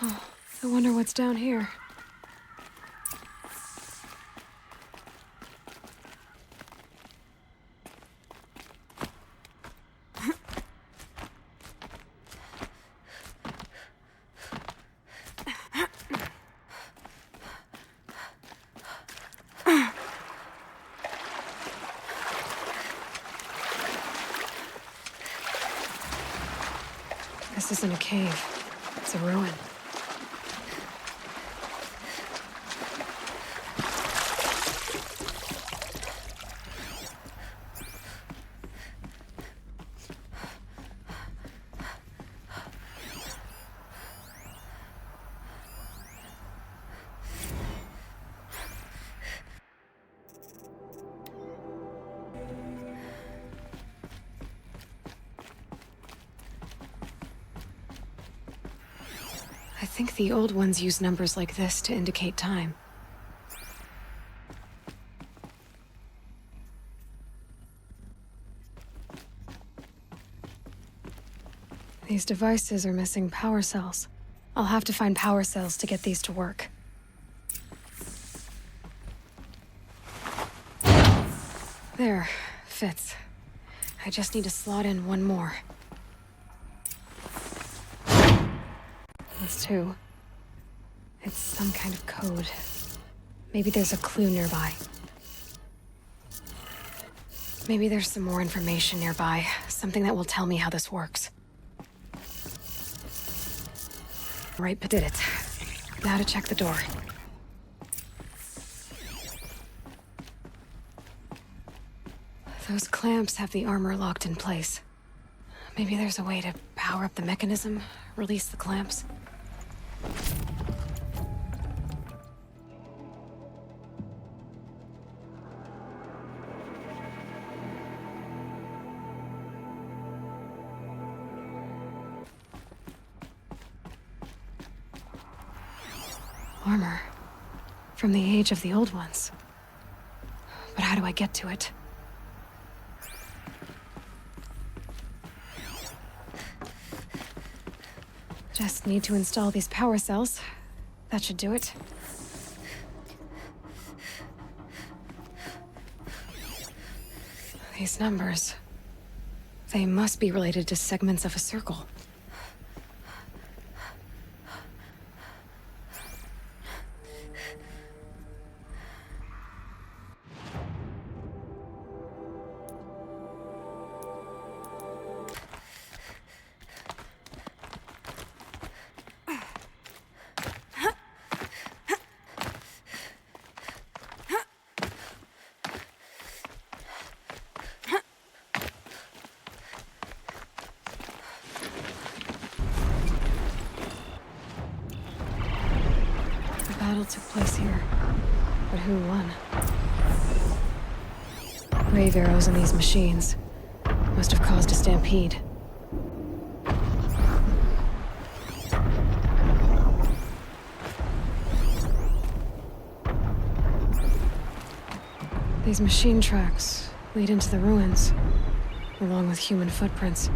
Oh, I wonder what's down here. This isn't a cave. It's a ruin. I think the old ones use numbers like this to indicate time. These devices are missing power cells. I'll have to find power cells to get these to work. There, fits. I just need to slot in one more. That's two. It's some kind of code. Maybe there's a clue nearby. Maybe there's some more information nearby. Something that will tell me how this works. Right, but did it. Now to check the door. Those clamps have the armor locked in place. Maybe there's a way to power up the mechanism, release the clamps. Armor. From the age of the old ones. But how do I get to it? Just need to install these power cells. That should do it. These numbers. They must be related to segments of a circle. The battle took place here, but who won? Grave arrows in these machines must have caused a stampede. These machine tracks lead into the ruins, along with human footprints.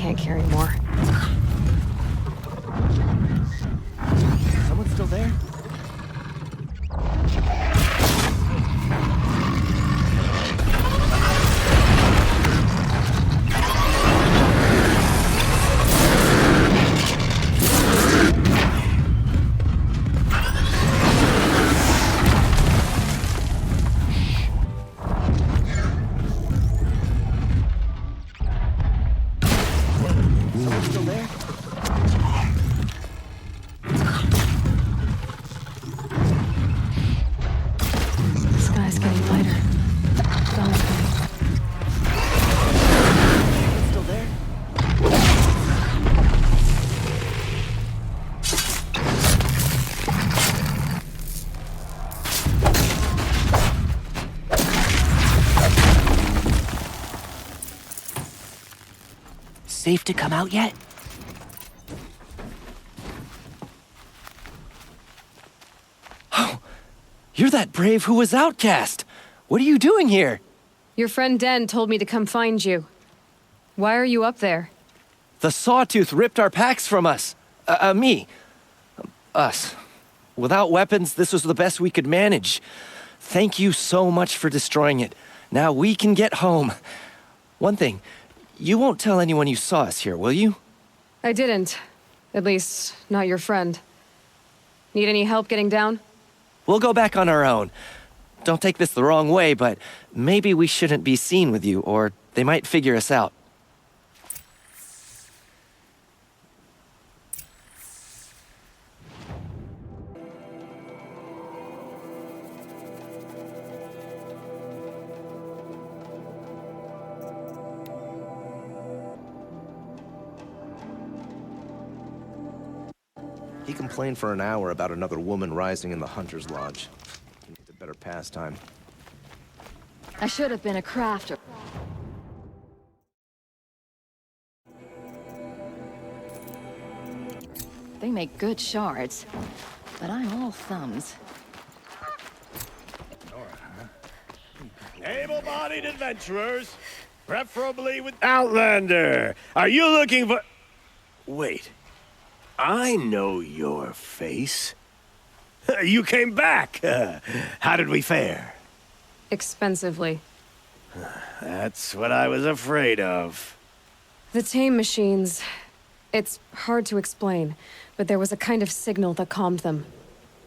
can't carry more. Someone still there? Still there? The sky's getting lighter. Dawn's coming. Still there? Safe to come out yet? Oh, you're that brave who was outcast. What are you doing here? Your friend Den told me to come find you. Why are you up there? The Sawtooth ripped our packs from us. Me. Us. Without weapons, this was the best we could manage. Thank you so much for destroying it. Now we can get home. One thing, you won't tell anyone you saw us here, will you? I didn't. At least, not your friend. Need any help getting down? We'll go back on our own. Don't take this the wrong way, but maybe we shouldn't be seen with you, or they might figure us out. He complained for an hour about another woman rising in the hunter's lodge. He needs a better pastime. I should have been a crafter. They make good shards, but I'm all thumbs. Able-bodied adventurers, preferably with Outlander. Are you looking for... Wait. I know your face. You came back. How did we fare? Expensively. That's what I was afraid of. The tame machines. It's hard to explain, but there was a kind of signal that calmed them.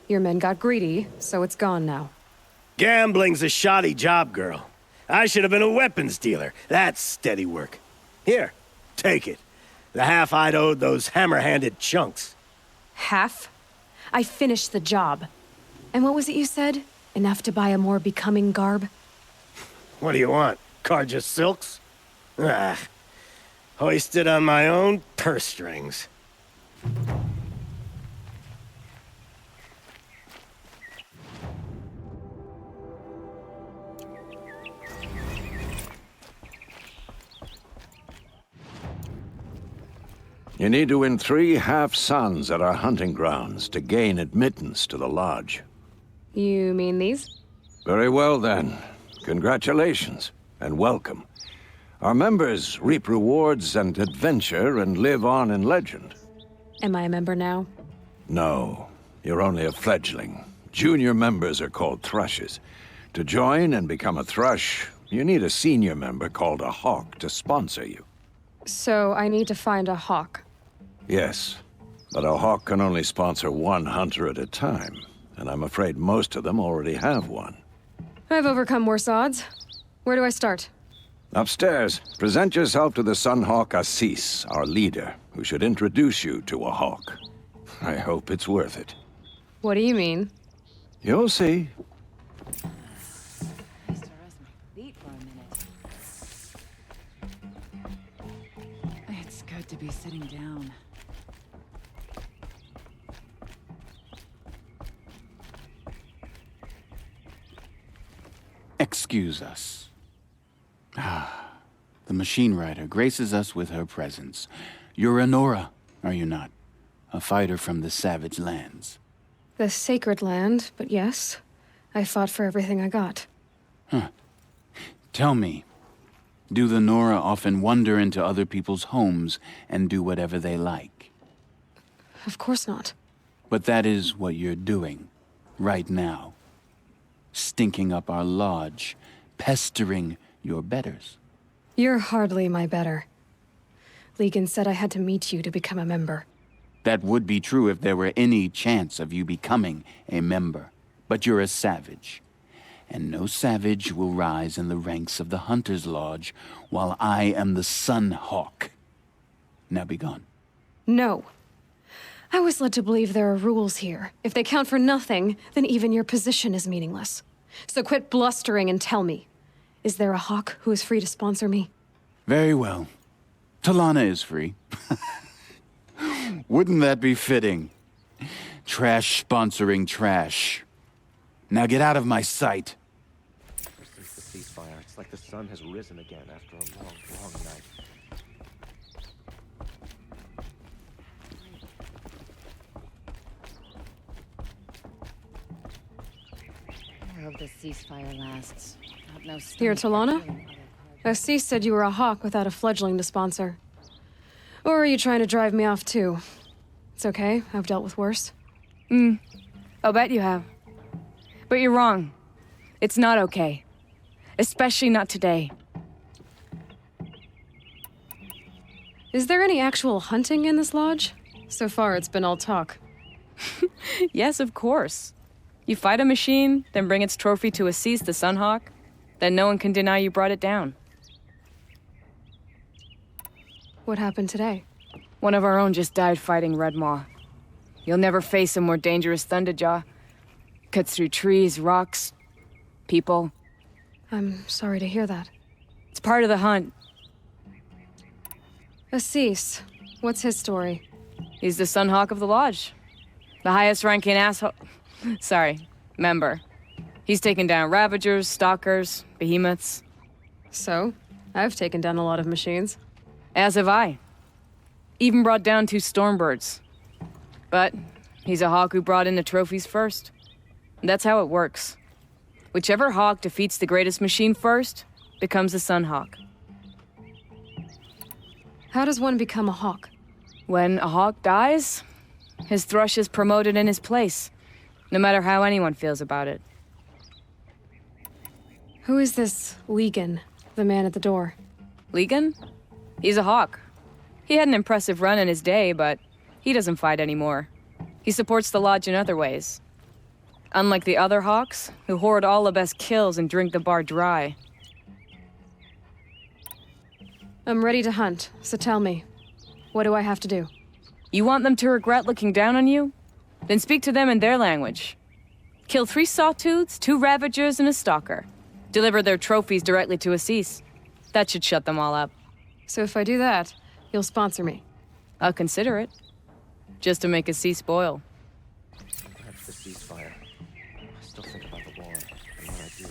Your men got greedy, so it's gone now. Gambling's a shoddy job, girl. I should have been a weapons dealer. That's steady work. Here, take it. The half I'd owed those hammer-handed chunks. Half? I finished the job. And what was it you said? Enough to buy a more becoming garb? What do you want? Carja silks? Ah, hoisted on my own purse strings. You need to win 3 half-suns at our hunting grounds to gain admittance to the lodge. You mean these? Very well, then. Congratulations, and welcome. Our members reap rewards and adventure and live on in legend. Am I a member now? No, you're only a fledgling. Junior members are called thrushes. To join and become a thrush, you need a senior member called a hawk to sponsor you. So I need to find a hawk. Yes, but a hawk can only sponsor 1 hunter at a time, and I'm afraid most of them already have one. I've overcome worse odds. Where do I start? Upstairs, present yourself to the Sunhawk Assis, our leader, who should introduce you to a hawk. I hope it's worth it. What do you mean? You'll see. It's good to be sitting down. Excuse us. The machine rider graces us with her presence. You're Nora, are you not? A fighter from the savage lands. The sacred land, but yes. I fought for everything I got. Tell me, Do the Nora often wander into other people's homes and do whatever they like? Of course not. But that is what you're doing, right now. Stinking up our lodge, pestering your betters. You're hardly my better. Legan said I had to meet you to become a member. That would be true if there were any chance of you becoming a member. But you're a savage. And no savage will rise in the ranks of the Hunter's Lodge while I am the Sun Hawk. Now be gone. No. I was led to believe there are rules here. If they count for nothing, then even your position is meaningless. So quit blustering and tell me. Is there a hawk who is free to sponsor me? Very well. Talana is free. Wouldn't that be fitting? Trash sponsoring trash. Now get out of my sight. Since the ceasefire, it's like the sun has risen again after a long, long night. I hope the ceasefire lasts. Got no Here, stomach for Talana? killing other Assis said you were a hawk without a fledgling to sponsor. Or are you trying to drive me off too? It's okay, I've dealt with worse. I'll bet you have. But you're wrong. It's not okay. Especially not today. Is there any actual hunting in this lodge? So far, it's been all talk. Yes, of course. You fight a machine, then bring its trophy to Assis the Sunhawk, then no one can deny you brought it down. What happened today? One of our own just died fighting Red Maw. You'll never face a more dangerous Thunderjaw. Cuts through trees, rocks, people. I'm sorry to hear that. It's part of the hunt. Assis, what's his story? He's the Sunhawk of the Lodge. The highest ranking asshole... Sorry, member. He's taken down Ravagers, Stalkers, Behemoths. So, I've taken down a lot of machines. As have I. Even brought down 2 Stormbirds. But he's a hawk who brought in the trophies first. That's how it works. Whichever hawk defeats the greatest machine first becomes a Sunhawk. How does one become a hawk? When a hawk dies, his thrush is promoted in his place, no matter how anyone feels about it. Who is this Legan, the man at the door? Legan? He's a hawk. He had an impressive run in his day, but he doesn't fight anymore. He supports the lodge in other ways. Unlike the other hawks, who hoard all the best kills and drink the bar dry. I'm ready to hunt, so tell me. What do I have to do? You want them to regret looking down on you? Then speak to them in their language. Kill 3 Sawtooths, 2 Ravagers, and a Stalker. Deliver their trophies directly to Assis. That should shut them all up. So if I do that, you'll sponsor me. I'll consider it. Just to make Assis boil. Perhaps the ceasefire. I still think about the war and what I do.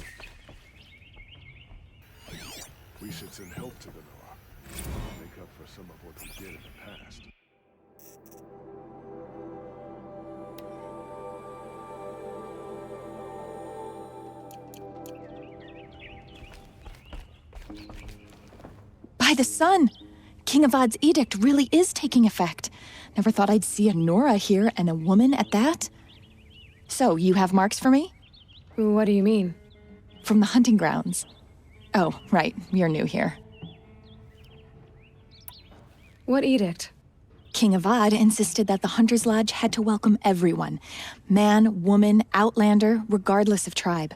We should send help to the Nora. Make up for some of what we did in the past. By the sun! King Avad's edict really is taking effect. Never thought I'd see a Nora here, and a woman at that. So, you have marks for me? What do you mean? From the hunting grounds. Oh, right, you're new here. What edict? King Avad insisted that the Hunter's Lodge had to welcome everyone. Man, woman, outlander, regardless of tribe.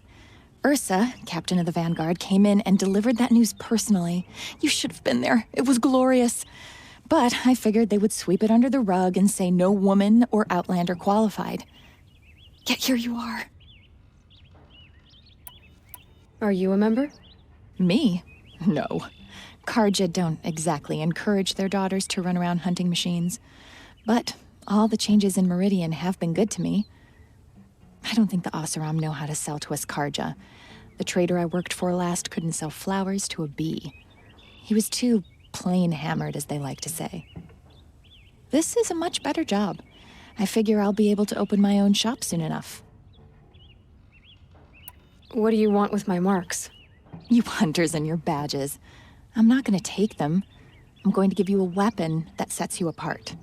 Ursa, captain of the Vanguard, came in and delivered that news personally. You should have been there. It was glorious. But I figured they would sweep it under the rug and say no woman or outlander qualified. Yet here you are. Are you a member? Me? No. Karja don't exactly encourage their daughters to run around hunting machines. But all the changes in Meridian have been good to me. I don't think the Oseram know how to sell to us Karja. The trader I worked for last couldn't sell flowers to a bee. He was too plain hammered, as they like to say. This is a much better job. I figure I'll be able to open my own shop soon enough. What do you want with my marks? You hunters and your badges. I'm not going to take them. I'm going to give you a weapon that sets you apart.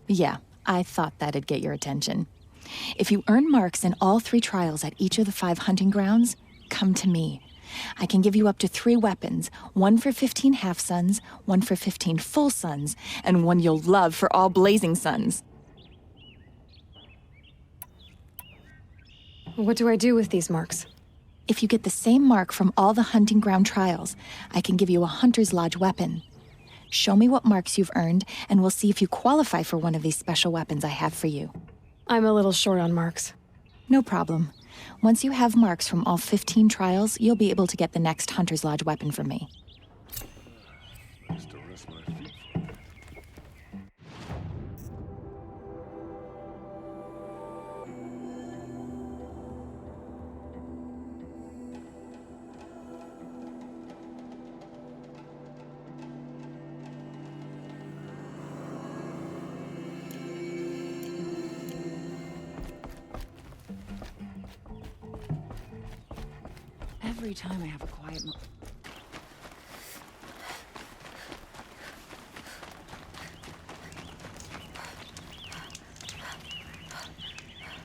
Yeah, I thought that'd get your attention. If you earn marks in all 3 trials at each of the 5 hunting grounds, come to me. I can give you up to 3 weapons, 1 for 15 half-suns, 1 for 15 full suns, and 1 you'll love for all blazing suns. What do I do with these marks? If you get the same mark from all the hunting ground trials, I can give you a Hunter's Lodge weapon. Show me what marks you've earned, and we'll see if you qualify for one of these special weapons I have for you. I'm a little short on marks. No problem. Once you have marks from all 15 trials, you'll be able to get the next Hunter's Lodge weapon from me. Nice to rest my feet for a bit. Every time I have a quiet